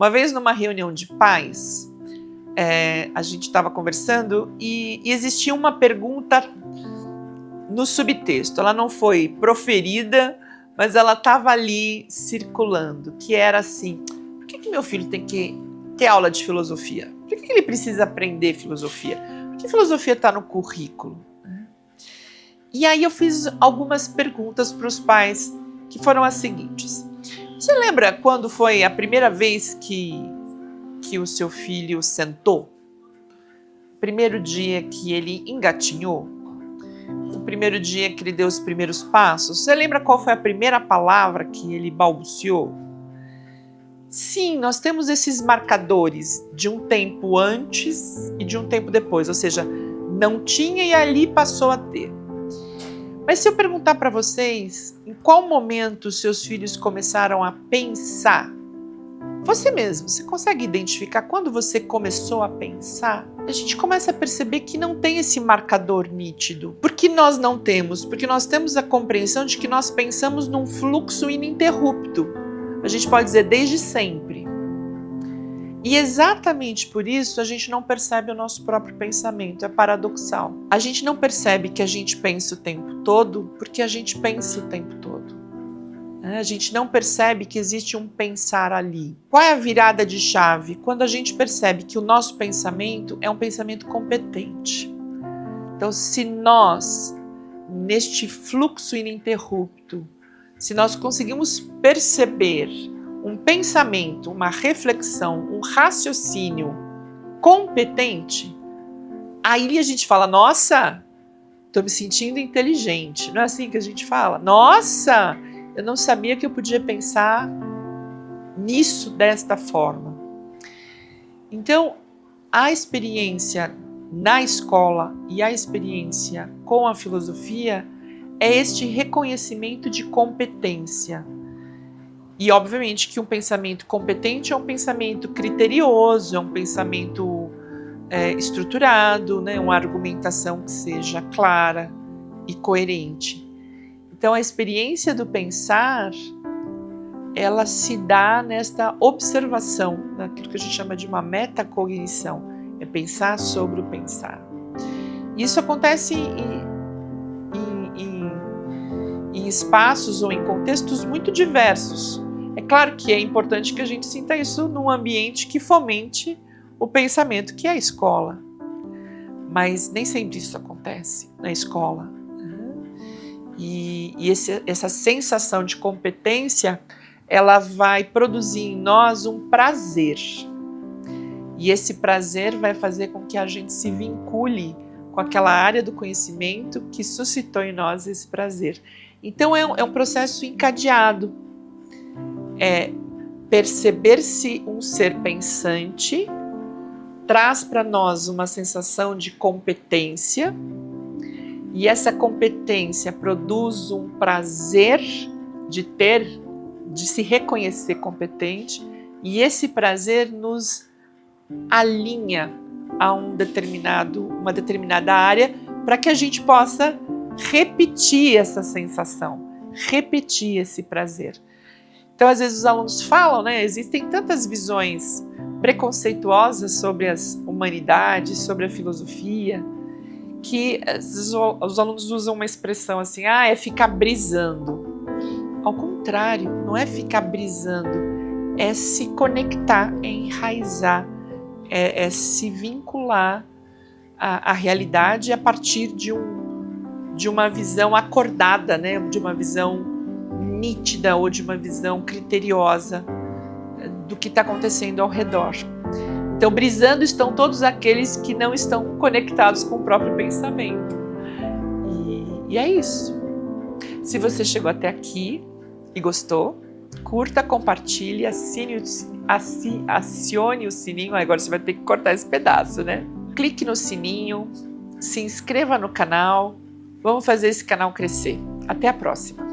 Uma vez numa reunião de pais, a gente estava conversando e existia uma pergunta no subtexto. Ela não foi proferida, mas ela estava ali circulando, que era assim: por que meu filho tem que ter aula de filosofia? Por que ele precisa aprender filosofia? Por que filosofia está no currículo? E aí eu fiz algumas perguntas para os pais, que foram as seguintes. Você lembra quando foi a primeira vez que o seu filho sentou? O primeiro dia que ele engatinhou? O primeiro dia que ele deu os primeiros passos? Você lembra qual foi a primeira palavra que ele balbuciou? Sim, nós temos esses marcadores de um tempo antes e de um tempo depois, ou seja, não tinha e ali passou a ter. Mas se eu perguntar para vocês, em qual momento seus filhos começaram a pensar? Você mesmo, você consegue identificar quando você começou a pensar? A gente começa a perceber que não tem esse marcador nítido. Por que nós não temos? Porque nós temos a compreensão de que nós pensamos num fluxo ininterrupto. A gente pode dizer desde sempre. E exatamente por isso a gente não percebe o nosso próprio pensamento, é paradoxal. A gente não percebe que a gente pensa o tempo todo porque a gente pensa o tempo todo. A gente não percebe que existe um pensar ali. Qual é a virada de chave? Quando a gente percebe que o nosso pensamento é um pensamento competente. Então, se nós, neste fluxo ininterrupto, se nós conseguimos perceber um pensamento, uma reflexão, um raciocínio competente, aí a gente fala: nossa, estou me sentindo inteligente. Não é assim que a gente fala? Nossa, eu não sabia que eu podia pensar nisso desta forma. Então, a experiência na escola e a experiência com a filosofia é este reconhecimento de competência. E, obviamente, que um pensamento competente é um pensamento criterioso, é um pensamento estruturado, né? Uma argumentação que seja clara e coerente. Então, a experiência do pensar, ela se dá nesta observação, naquilo que a gente chama de uma metacognição, é pensar sobre o pensar. Isso acontece em espaços ou em contextos muito diversos. É claro que é importante que a gente sinta isso num ambiente que fomente o pensamento, que é a escola. Mas nem sempre isso acontece na escola. E essa sensação de competência, ela vai produzir em nós um prazer. E esse prazer vai fazer com que a gente se vincule com aquela área do conhecimento que suscitou em nós esse prazer. Então é um processo encadeado. É perceber-se um ser pensante, traz para nós uma sensação de competência, e essa competência produz um prazer de se reconhecer competente, e esse prazer nos alinha a uma determinada área para que a gente possa repetir essa sensação, repetir esse prazer. Então, às vezes os alunos falam, né? Existem tantas visões preconceituosas sobre as humanidades, sobre a filosofia, que os alunos usam uma expressão assim: é ficar brisando. Ao contrário, não é ficar brisando, é se conectar, é enraizar, é se vincular à realidade a partir de uma visão acordada, né? De uma visão nítida ou de uma visão criteriosa do que está acontecendo ao redor. Então, brisando estão todos aqueles que não estão conectados com o próprio pensamento. E é isso. Se você chegou até aqui e gostou, curta, compartilhe, acione o sininho. Agora você vai ter que cortar esse pedaço, né? Clique no sininho, se inscreva no canal. Vamos fazer esse canal crescer. Até a próxima.